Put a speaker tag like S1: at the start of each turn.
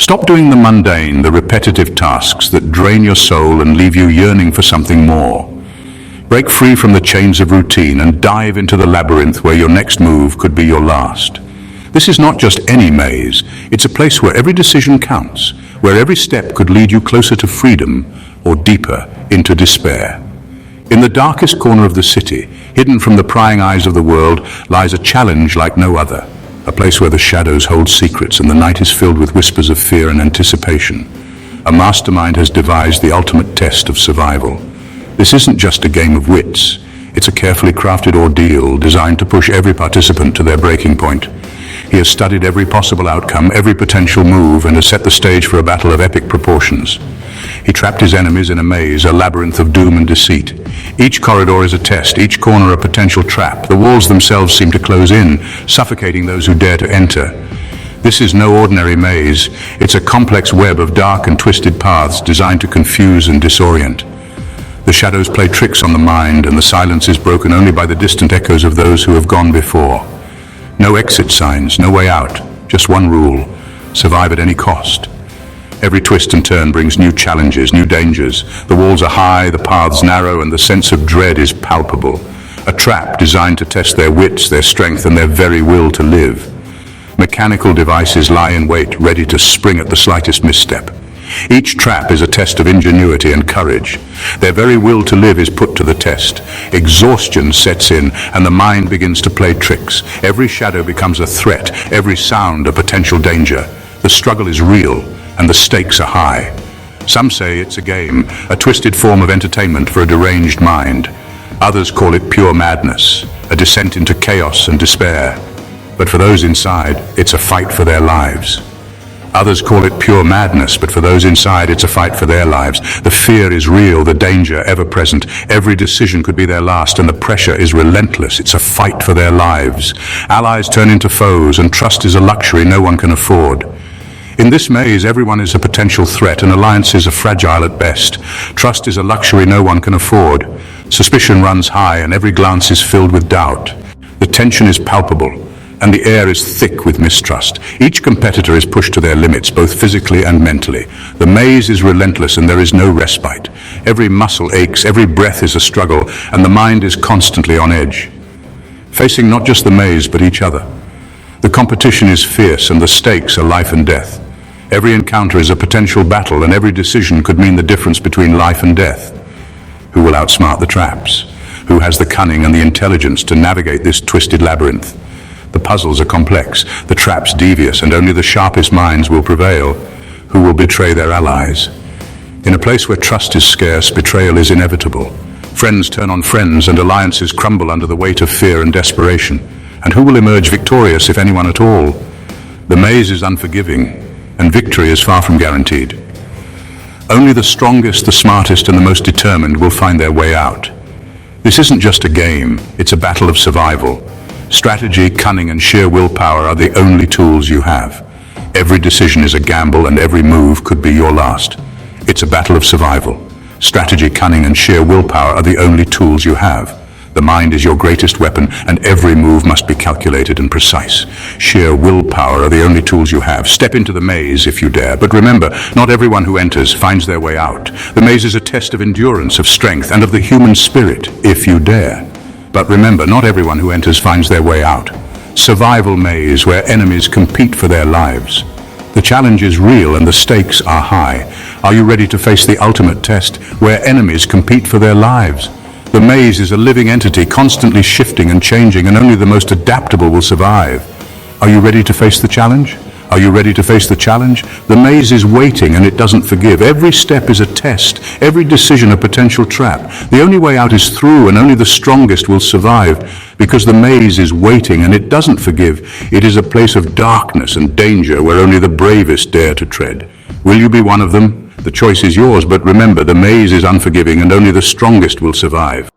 S1: Stop doing the mundane, the repetitive tasks that drain your soul and leave you yearning for something more. Break free from the chains of routine and dive into the labyrinth where your next move could be your last. This is not just any maze, it's a place where every decision counts, where every step could lead you closer to freedom or deeper into despair. In the darkest corner of the city, hidden from the prying eyes of the world, lies a challenge like no other. A place where the shadows hold secrets and the night is filled with whispers of fear and anticipation. A mastermind has devised the ultimate test of survival. This isn't just a game of wits. It's a carefully crafted ordeal designed to push every participant to their breaking point. He has studied every possible outcome, every potential move, and has set the stage for a battle of epic proportions. He trapped his enemies in a maze, a labyrinth of doom and deceit. Each corridor is a test, each corner a potential trap. The walls themselves seem to close in, suffocating those who dare to enter. This is no ordinary maze. It's a complex web of dark and twisted paths designed to confuse and disorient. The shadows play tricks on the mind, and the silence is broken only by the distant echoes of those who have gone before. No exit signs, no way out, just one rule: survive at any cost. Every twist and turn brings new challenges, new dangers. The walls are high, the paths narrow, and the sense of dread is palpable. A trap designed to test their wits, their strength, and their very will to live. Mechanical devices lie in wait, ready to spring at the slightest misstep. Each trap is a test of ingenuity and courage. Their very will to live is put to the test. Exhaustion sets in, and the mind begins to play tricks. Every shadow becomes a threat, every sound a potential danger. The struggle is real, and the stakes are high. Some say it's a game, a twisted form of entertainment for a deranged mind. Others call it pure madness, a descent into chaos and despair. But for those inside, it's a fight for their lives. Others call it pure madness, but for those inside, it's a fight for their lives. The fear is real, the danger ever present. Every decision could be their last, and the pressure is relentless. It's a fight for their lives. Allies turn into foes, and trust is a luxury no one can afford. In this maze, everyone is a potential threat, and alliances are fragile at best. Trust is a luxury no one can afford. Suspicion runs high, and every glance is filled with doubt. The tension is palpable, and the air is thick with mistrust. Each competitor is pushed to their limits, both physically and mentally. The maze is relentless, and there is no respite. Every muscle aches, every breath is a struggle, and the mind is constantly on edge, facing not just the maze, but each other. The competition is fierce, and the stakes are life and death. Every encounter is a potential battle, and every decision could mean the difference between life and death. Who will outsmart the traps? Who has the cunning and the intelligence to navigate this twisted labyrinth? The puzzles are complex, the traps devious, and only the sharpest minds will prevail. Who will betray their allies? In a place where trust is scarce, betrayal is inevitable. Friends turn on friends, and alliances crumble under the weight of fear and desperation. And who will emerge victorious, if anyone at all? The maze is unforgiving, and victory is far from guaranteed. Only the strongest, the smartest, and the most determined will find their way out. This isn't just a game, it's a battle of survival. Strategy, cunning, and sheer willpower are the only tools you have. Every decision is a gamble, and every move could be your last. It's a battle of survival. Strategy, cunning, and sheer willpower are the only tools you have. The mind is your greatest weapon, and every move must be calculated and precise. Sheer willpower are the only tools you have. Step into the maze if you dare, but remember, not everyone who enters finds their way out. The maze is a test of endurance, of strength, and of the human spirit, if you dare. But remember, not everyone who enters finds their way out. Survival maze where enemies compete for their lives. The challenge is real and the stakes are high. Are you ready to face the ultimate test where enemies compete for their lives? The maze is a living entity, constantly shifting and changing, and only the most adaptable will survive. Are you ready to face the challenge? Are you ready to face the challenge? The maze is waiting, and it doesn't forgive. Every step is a test, every decision a potential trap. The only way out is through, and only the strongest will survive, because the maze is waiting, and it doesn't forgive. It is a place of darkness and danger where only the bravest dare to tread. Will you be one of them? The choice is yours, but remember, the maze is unforgiving, and only the strongest will survive.